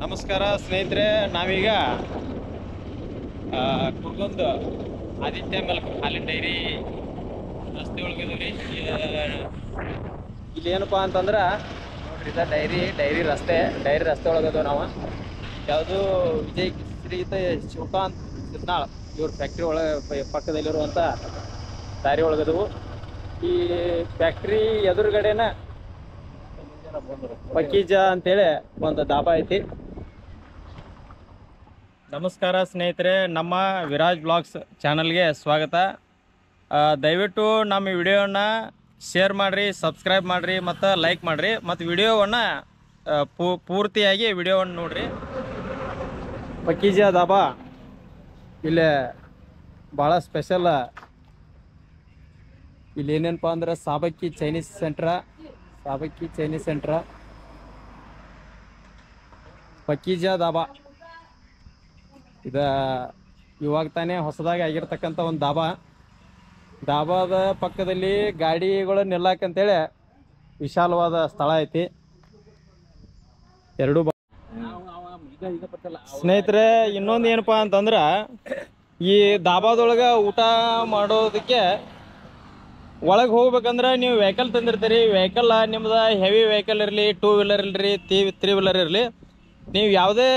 ನಮಸ್ಕಾರ ಸ್ನೇಹಿತರೆ, ನಾವೀಗ ಕುರ್ಗೊಂದು ಆದಿತ್ಯ ಮಿಲ್ಕ್ ಹಾಲಿನ ಡೈರಿ ರಸ್ತೆ ಒಳಗಿದೀವಿ. ಇಲ್ಲಿ ಏನಪ್ಪಾ ಅಂತಂದ್ರೆ ನೋಡ್ರಿ, ಇದ ಡೈರಿ ರಸ್ತೆ ಒಳಗದವು ನಾವು. ಯಾವುದು ವಿಜಯ್ ಶ್ರೀಯುತ ಶಿವಕಾಂತ್ ಸಿದ್ನಾಳ್ ಇವ್ರ ಫ್ಯಾಕ್ಟ್ರಿ ಒಳಗೆ ಪಕ್ಕದಲ್ಲಿರುವಂಥ ದಾರಿ ಒಳಗದವು. ಈ ಫ್ಯಾಕ್ಟ್ರಿ ಎದುರುಗಡೆನ ಪಕ್ಕೀಜ ಅಂತೇಳಿ ಒಂದು ದಾಬಾ ಐತಿ. ನಮಸ್ಕಾರ ಸ್ನೇಹಿತರೆ, ನಮ್ಮ ವಿರಾಜ್ ಬ್ಲಾಗ್ಸ್ ಚಾನಲ್ಗೆ ಸ್ವಾಗತ. ದಯವಿಟ್ಟು ನಮ್ಮ ವಿಡಿಯೋನ ಶೇರ್ ಮಾಡಿರಿ, ಸಬ್ಸ್ಕ್ರೈಬ್ ಮಾಡಿರಿ ಮತ್ತು ಲೈಕ್ ಮಾಡಿರಿ, ಮತ್ತು ವಿಡಿಯೋವನ್ನು ಪೂರ್ತಿಯಾಗಿ ವಿಡಿಯೋವನ್ನು ನೋಡಿರಿ. ಪಕ್ಕೀಜ ದಾಬಾ ಇಲ್ಲೇ ಭಾಳ ಸ್ಪೆಷಲ್. ಇಲ್ಲಿ ಏನೇನಪ್ಪ ಅಂದ್ರೆ ಸಾಬಕ್ಕಿ ಚೈನೀಸ್ ಸೆಂಟ್ರ, ಪಕ್ಕೀಜ ದಾಬಾ. ಇವಾಗ ತಾನೇ ಹೊಸದಾಗಿ ಆಗಿರ್ತಕ್ಕಂಥ ಒಂದು ದಾಬಾದ ಪಕ್ಕದಲ್ಲಿ ಗಾಡಿಗಳು ನಿಲ್ಲಕ್ಕಂತೇಳಿ ವಿಶಾಲವಾದ ಸ್ಥಳ ಐತಿ. ಎರಡು ಸ್ನೇಹಿತರೆ, ಇನ್ನೊಂದು ಏನಪ್ಪಾ ಅಂತಂದ್ರೆ, ಈ ದಾಬಾದೊಳಗೆ ಊಟ ಮಾಡೋದಕ್ಕೆ ಒಳಗೆ ಹೋಗ್ಬೇಕಂದ್ರೆ ನೀವು ವೆಹಿಕಲ್ ತಂದಿರ್ತೀರಿ. ವೆಹಿಕಲ್ ನಿಮ್ದು ಹೆವಿ ವೆಹಿಕಲ್ ಇರಲಿ, 2 ವೀಲರ್ ಇರಲಿ, 3 ವೀಲರ್ ಇರಲಿ, ನೀವು ಯಾವುದೇ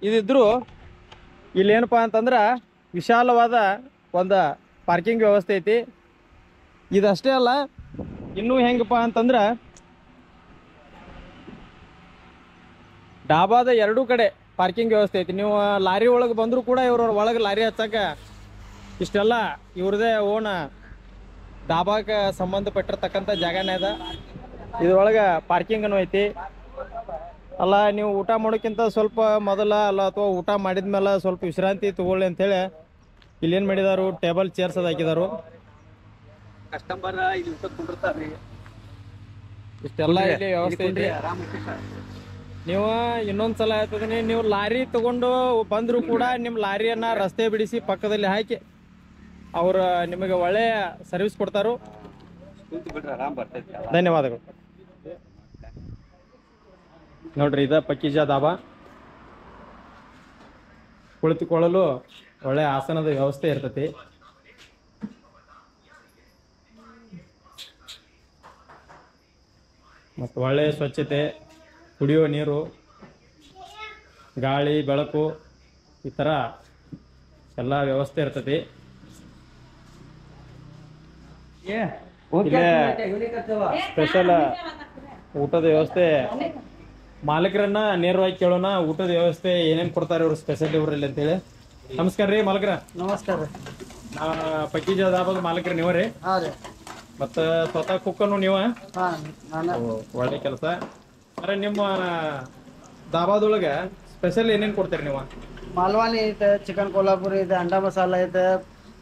ಇದಿದ್ರು ಇಲ್ಲಿ ಏನಪ್ಪ ಅಂತಂದ್ರೆ ವಿಶಾಲವಾದ ಒಂದು ಪಾರ್ಕಿಂಗ್ ವ್ಯವಸ್ಥೆ ಐತಿ. ಇದಷ್ಟೇ ಅಲ್ಲ, ಇನ್ನೂ ಹೆಂಗಪ್ಪ ಅಂತಂದ್ರೆ ಡಾಬಾದ ಎರಡೂ ಕಡೆ ಪಾರ್ಕಿಂಗ್ ವ್ಯವಸ್ಥೆ ಐತಿ. ನೀವು ಲಾರಿ ಒಳಗೆ ಬಂದರೂ ಕೂಡ ಇವ್ರ ಒಳಗೆ ಲಾರಿ ಹಚ್ಚಕ್ಕೆ ಇಷ್ಟೆಲ್ಲ ಇವ್ರದೇ ಓನ್ ಡಾಬಾಕ್ಕೆ ಸಂಬಂಧಪಟ್ಟಿರ್ತಕ್ಕಂಥ ಜಾಗನೇ ಅದ. ಇದ್ರೊಳಗೆ ಪಾರ್ಕಿಂಗನ್ನು ಐತಿ. ಅಲ್ಲ, ನೀವು ಊಟ ಮಾಡೋಕ್ಕಿಂತ ಸ್ವಲ್ಪ ಮೊದಲ ಅಥವಾ ಊಟ ಮಾಡಿದ್ಮೇಲೆ ಸ್ವಲ್ಪ ವಿಶ್ರಾಂತಿ ತಗೊಳ್ಳಿ ಅಂತೇಳಿ ಇಲ್ಲೇನು ಮಾಡಿದಾರು, ಟೇಬಲ್ ಚೇರ್ಸ್ ಅದು ಹಾಕಿದಾರು. ಕಸ್ಟಮರ್ ಇಲ್ಲಿ ಊಟ ಕುಂಡಿರ್ತಾರೆ. ಇಷ್ಟೆಲ್ಲ ಇಲ್ಲಿ ವ್ಯವಸ್ಥೆ ಐತಿ. ನೀವು ಇನ್ನೊಂದ್ಸಲ ಹೇಳ್ತಿದ್ದೀನಿ, ನೀವು ಲಾರಿ ತಗೊಂಡು ಬಂದರೂ ಕೂಡ ನಿಮ್ಮ ಲಾರಿಯನ್ನು ರಸ್ತೆ ಬಿಡಿಸಿ ಪಕ್ಕದಲ್ಲಿ ಹಾಕಿ ಅವರು ನಿಮಗೆ ಒಳ್ಳೆಯ ಸರ್ವಿಸ್ ಕೊಡ್ತಾರು. ಧನ್ಯವಾದಗಳು. ನೋಡ್ರಿ, ಇದ ಪಕ್ಕೀಜ ದಾಬಾ. ಕುಳಿತುಕೊಳ್ಳಲು ಒಳ್ಳೆ ಆಸನದ ವ್ಯವಸ್ಥೆ ಇರ್ತೈತಿ. ಮತ್ತು ಒಳ್ಳೆಯ ಸ್ವಚ್ಛತೆ, ಕುಡಿಯುವ ನೀರು, ಗಾಳಿ ಬೆಳಕು, ಈ ಥರ ಎಲ್ಲ ವ್ಯವಸ್ಥೆ ಇರ್ತೈತಿ. ಸ್ಪೆಷಲ್ ಊಟದ ವ್ಯವಸ್ಥೆ. ಮಾಲಕರನ್ನ ನೇರವಾಗಿ ಕೇಳೋಣ, ಊಟದ ವ್ಯವಸ್ಥೆ ಏನೇನು ಕೊಡ್ತಾರೆ ಇವರು ಸ್ಪೆಷಲ್ ಇವ್ರಲ್ಲಿ ಅಂತೇಳಿ. ನಮಸ್ಕಾರ ರೀ ಮಾಲಕರ. ನಮಸ್ಕಾರ. ಪಕ್ಕೀಜ ದಾಬಾದ ಮಾಲಕರು ನೀವ ರೀ? ಮತ್ತು ಸ್ವತಃ ಕುಕ್ಕನು ನೀವ? ಒಳ್ಳೆ ಕೆಲಸ. ಅರೆ, ನಿಮ್ಮ ದಾಬಾದೊಳಗೆ ಸ್ಪೆಷಲ್ ಏನೇನು ಕೊಡ್ತೀರಿ ನೀವು? ಮಾಲ್ವಾನಿ ಐತೆ, ಚಿಕನ್ ಕೊಲ್ಹಾಪುರಿ ಐತೆ, ಅಂಡಾ ಮಸಾಲ ಐತೆ,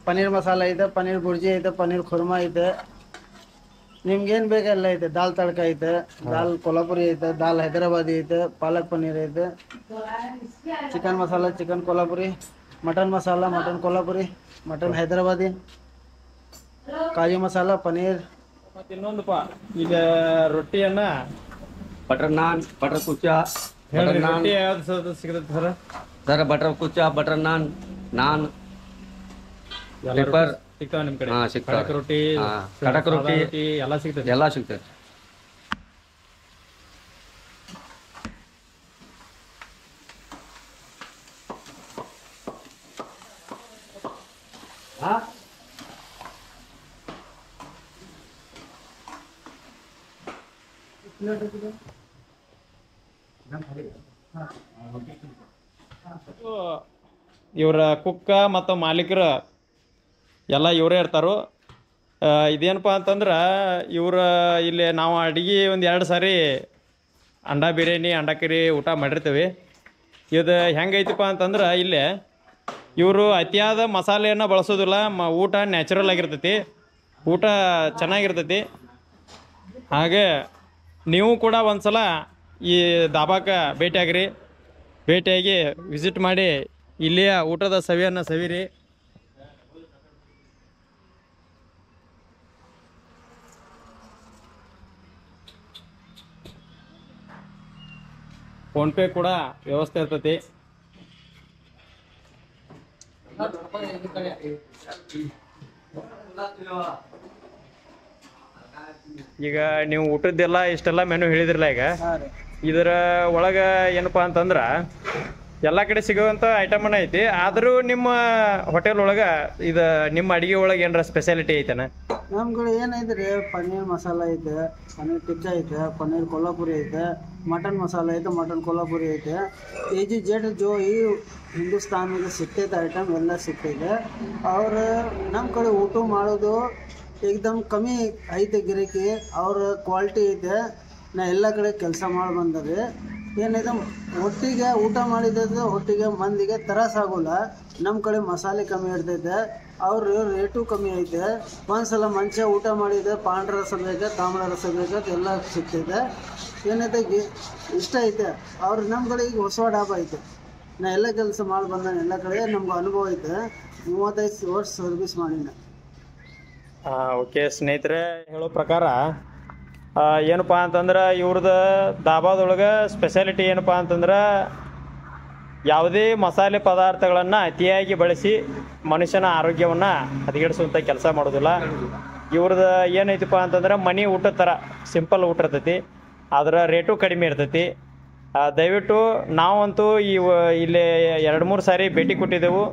ಪನ್ನೀರ್ ಮಸಾಲ ಐತೆ, ಪನ್ನೀರ್ ಬುರ್ಜಿ ಐತೆ, ಪನ್ನೀರ್ ಖುರ್ಮಾ ಐತೆ. ನಿಮ್ಗೇನು ಬೇಕೆಲ್ಲ ಐತೆ. ದಾಲ್ ತಡ್ಕ ಐತೆ, ದಾಲ್ ಕೊಲ್ಹಾಪುರಿ ಐತೆ, ದಾಲ್ ಹೈದರಾಬಾದಿ ಐತೆ, ಪಾಲಕ್ ಪನ್ನೀರ್ ಐತೆ, chicken masala, chicken Kolhapuri, mutton masala, mutton Kolhapuri, mutton Hyderabadi, kaju masala, paneer. ಮತ್ತು ಇನ್ನೊಂದಪ್ಪ, ಈಗ ರೊಟ್ಟಿಯನ್ನ बटर नान, बटर कुलचा, ಹೇಳ್ರಿ, ರೊಟ್ಟಿ ಯಾವ್ದು ಸಿಗುತ್ತೆ sir? Sir butter kulcha, butter naan, naan, paper ಸಿಗ್ತಾವ ನಿಮ್ಮ ಕಡೆ? ಹಾಂ, ಸಿಗ್ತಾವೆ. ಕಡಕ್ ರೊಟ್ಟಿ, ಕಡಕ್ ರೊಟ್ಟಿ ಎಲ್ಲ ಸಿಗ್ತದೆ. ಎಲ್ಲ ಸಿಗ್ತದೆ. ಇವರ ಕುಕ್ಕ ಮತ್ತು ಮಾಲೀಕರು ಎಲ್ಲ ಇವರೇ ಇರ್ತಾರೋ. ಇದೇನಪ್ಪ ಅಂತಂದ್ರೆ, ಇವ್ರ ಇಲ್ಲಿ ನಾವು ಅಡುಗೆ ಒಂದು 2 ಸಾರಿ ಅಂಡಾ ಬಿರಿಯಾನಿ, ಅಂಡಾ ಕರಿ ಊಟ ಮಾಡಿರ್ತೀವಿ. ಇದು ಹೆಂಗೈತಪ್ಪ ಅಂತಂದ್ರೆ, ಇಲ್ಲಿ ಇವರು ಅತಿಯಾದ ಮಸಾಲೆಯನ್ನು ಬಳಸೋದಿಲ್ಲ. ಊಟ ನ್ಯಾಚುರಲ್ ಆಗಿರ್ತೈತಿ, ಊಟ ಚೆನ್ನಾಗಿರ್ತೈತಿ. ಹಾಗೆ ನೀವು ಕೂಡ ಒಂದ್ಸಲ ಈ ದಾಬಾಕ್ಕೆ ಭೇಟಿಯಾಗಿ ವಿಸಿಟ್ ಮಾಡಿ ಇಲ್ಲಿಯ ಊಟದ ಸವಿಯನ್ನು ಸವಿರಿ. ಫೋನ್ಪೇ ಕೂಡ ವ್ಯವಸ್ಥೆ ಇರ್ತೈತಿ. ಈಗ ನೀವು ಊಟದ್ದೆಲ್ಲ ಇಷ್ಟೆಲ್ಲ ಮೆನು ಹೇಳಿದ್ರಲ್ಲ, ಈಗ ಹಾಂ ರೀ. ಇದರ ಒಳಗೆ ಏನಪ್ಪಾ ಅಂತಂದ್ರೆ ಎಲ್ಲ ಕಡೆ ಸಿಗುವಂಥ ಐಟಮನ್ನ ಐತಿ. ಆದರೂ ನಿಮ್ಮ ಹೋಟೆಲ್ ಒಳಗೆ ಇದು ನಿಮ್ಮ ಅಡಿಗೆ ಒಳಗೆ ಏನಾರ ಸ್ಪೆಷಾಲಿಟಿ ಐತೆನ? ನಮ್ಮ ಕಡೆ ಏನೈತೆ ರೀ, ಪನ್ನೀರ್ ಮಸಾಲ ಐತೆ, ಪನ್ನೀರ್ ಟಿಕ್ಕಾ ಐತೆ, ಪನ್ನೀರ್ ಕೊಲ್ಹಾಪುರಿ ಐತೆ, ಮಟನ್ ಮಸಾಲ ಐತೆ, ಮಟನ್ ಕೊಲ್ಹಾಪುರಿ ಐತೆ. AG ಜೋ ಈ ಹಿಂದೂಸ್ತಾನಿಗೆ ಸಿಗ್ತೈತೆ ಐಟಮ್ ಎಲ್ಲ ಸಿಗ್ತೈತೆ. ಅವ್ರು ನಮ್ಮ ಕಡೆ ಊಟ ಮಾಡೋದು ಏಕ್ದಮ್ ಕಮ್ಮಿ ಐತೆ ಗಿರಾಕಿ. ಅವ್ರ ಕ್ವಾಲಿಟಿ ಐತೆ. ನಾ ಎಲ್ಲ ಕಡೆ ಕೆಲಸ ಮಾಡಿ ಬಂದರಿ. ಏನೈತೆ ಒಟ್ಟಿಗೆ ಊಟ ಮಾಡಿದ್ದು ಒಟ್ಟಿಗೆ ಮಂದಿಗೆ ತ್ರಾಸಾಗೋಲ್ಲ. ನಮ್ಮ ಕಡೆ ಮಸಾಲೆ ಕಮ್ಮಿ ಇರ್ತೈತೆ, ಅವ್ರ ರೇಟು ಕಮ್ಮಿ ಐತೆ. ಒಂದ್ಸಲ ಮನುಷ್ಯ ಊಟ ಮಾಡಿದೆ ಪಾಂಡ್ರ ರಸ ಬೇಕು, ತಾಮ್ರ ರಸ ಬೇಕು, ಎಲ್ಲ ಸಿಗ್ತೈತೆ. ಏನೈತೆ ಇಷ್ಟ ಐತೆ. ಅವ್ರು ನಮ್ಮ ಕಡೆ ಈಗ ಹೊಸ ಡಾಬಾ ಐತೆ. ನಾ ಎಲ್ಲ ಕೆಲಸ ಮಾಡಿ ಬಂದಾನೆ, ಎಲ್ಲ ಕಡೆ ನಮ್ಗೆ ಅನುಭವ ಐತೆ. 35 ವರ್ಷ ಸರ್ವಿಸ್ ಮಾಡಿನ. ಓಕೆ ಸ್ನೇಹಿತರೆ, ಹೇಳೋ ಪ್ರಕಾರ ಏನಪ್ಪ ಅಂತಂದ್ರೆ ಇವ್ರದ್ದು ದಾಬಾದೊಳಗೆ ಸ್ಪೆಷಾಲಿಟಿ ಏನಪ್ಪ ಅಂತಂದ್ರೆ ಯಾವುದೇ ಮಸಾಲೆ ಪದಾರ್ಥಗಳನ್ನು ಅತಿಯಾಗಿ ಬಳಸಿ ಮನುಷ್ಯನ ಆರೋಗ್ಯವನ್ನು ಹದಗೆಡಿಸುವಂಥ ಕೆಲಸ ಮಾಡೋದಿಲ್ಲ. ಇವ್ರದ್ದು ಏನೈತಪ್ಪ ಅಂತಂದ್ರೆ ಮನೆ ಊಟದ ಥರ ಸಿಂಪಲ್ ಊಟ ಇರ್ತೈತಿ, ಅದರ ರೇಟು ಕಡಿಮೆ ಇರ್ತೈತಿ. ದಯವಿಟ್ಟು ನಾವಂತೂ ಇಲ್ಲಿ 2-3 ಸಾರಿ ಭೇಟಿ ಕೊಟ್ಟಿದ್ದೆವು.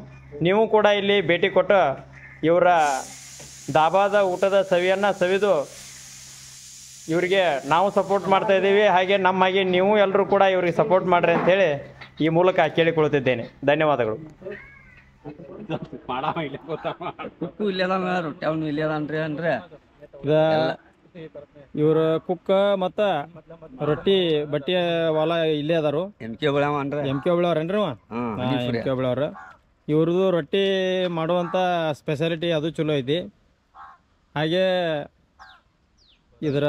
ನೀವು ಕೂಡ ಇಲ್ಲಿ ಭೇಟಿ ಕೊಟ್ಟು ಇವರ ದಾಬಾದ ಊಟದ ಸವಿಯನ್ನು ಸವಿದು ಇವರಿಗೆ ನಾವು ಸಪೋರ್ಟ್ ಮಾಡ್ತಾ ಇದ್ದೀವಿ. ಹಾಗೆ ಹಾಗೆ ನೀವು ಎಲ್ಲರೂ ಕೂಡ ಇವರಿಗೆ ಸಪೋರ್ಟ್ ಮಾಡ್ರಿ ಅಂತೇಳಿ ಈ ಮೂಲಕ ಕೇಳಿಕೊಳ್ಳುತ್ತಿದ್ದೇನೆ. ಧನ್ಯವಾದಗಳು. ಕುಕ್ಕು ಇಲ್ಲೇ ಅದಾನ, ರೊಟ್ಟಿ ಅವನು ಇಲ್ಲೇ ಅದಾನ್ರಿ ಅಂದ್ರೆ ಇವ್ರ ಕುಕ್ಕ ಮತ್ತ ರೊಟ್ಟಿ ಬಟ್ಟಿ ಹೊಲ ಇಲ್ಲೇ ಅದಾರು. MK ಅಂದ್ರೆ MK ಒಬ್ಳವ್ರೇನ್ರಿ? MK ಒಬ್ಳವ್ರ. ಇವ್ರದ್ದು ರೊಟ್ಟಿ ಮಾಡುವಂಥ ಸ್ಪೆಷಾಲಿಟಿ ಅದು ಚಲೋ ಐತಿ. ಹಾಗೆ ಇದರ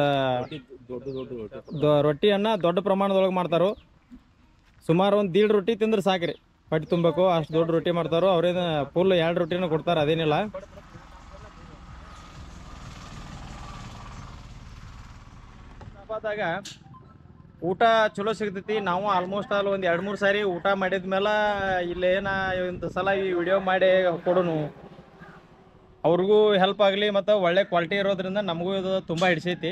ರೊಟ್ಟಿಯನ್ನು ದೊಡ್ಡ ಪ್ರಮಾಣದೊಳಗೆ ಮಾಡ್ತಾರೋ. ಸುಮಾರು ಒಂದು 1.5 ರೊಟ್ಟಿ ತಿಂದ್ರೆ ಸಾಕ್ರಿ, ಹೊಟ್ಟೆ ತುಂಬಬೇಕು ಅಷ್ಟು ದೊಡ್ಡ ರೊಟ್ಟಿ ಮಾಡ್ತಾರೋ. ಅವ್ರೇನು ಫುಲ್ 2 ರೊಟ್ಟಿನ ಕೊಡ್ತಾರೆ, ಅದೇನಿಲ್ಲ. ಹಬ್ಬದಾಗ ಊಟ ಚಲೋ ಸಿಗ್ತೈತಿ. ನಾವು ಆಲ್ಮೋಸ್ಟ್ ಆಲ್ ಒಂದು 2-3 ಸಾರಿ ಊಟ ಮಾಡಿದ್ಮೇಲೆ ಇಲ್ಲೇನ ಒಂದು ಸಲ ಈ ವಿಡಿಯೋ ಮಾಡಿ ಕೊಡೋನು, ಅವ್ರಿಗೂ ಹೆಲ್ಪ್ ಆಗಲಿ ಮತ್ತು ಒಳ್ಳೆ ಕ್ವಾಲಿಟಿ ಇರೋದ್ರಿಂದ ನಮಗೂ ಇದು ತುಂಬ ಹಿಡಿಸೈತಿ.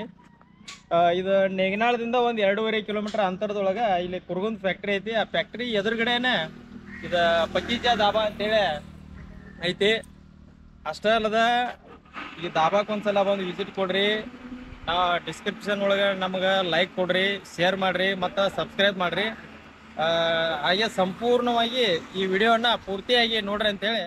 ಇದು ನೇಗಿನಾಳದಿಂದ ಒಂದು 2.5 ಕಿಲೋಮೀಟರ್ ಅಂತರದೊಳಗೆ ಇಲ್ಲಿ ಕುರ್ಗುಂದ್ ಫ್ಯಾಕ್ಟ್ರಿ ಐತಿ. ಆ ಫ್ಯಾಕ್ಟ್ರಿ ಎದುರುಗಡೆನೆ ಇದು ಪಕ್ಕೀಜಾ ದಾಬಾ ಅಂತೇಳಿ ಐತಿ. ಅಷ್ಟೇ ಅಲ್ಲದ ಈ ದಾಬಾಕ್ಕೆ ಒಂದ್ಸಲ ಬಂದು ವಿಸಿಟ್ ಕೊಡ್ರಿ. ಡಿಸ್ಕ್ರಿಪ್ಷನ್ ಒಳಗೆ ನಮ್ಗೆ ಲೈಕ್ ಕೊಡ್ರಿ, ಶೇರ್ ಮಾಡಿರಿ ಮತ್ತು ಸಬ್ಸ್ಕ್ರೈಬ್ ಮಾಡಿರಿ. ಹಾಗೆ ಸಂಪೂರ್ಣವಾಗಿ ಈ ವಿಡಿಯೋನ ಪೂರ್ತಿಯಾಗಿ ನೋಡ್ರಿ ಅಂತೇಳಿ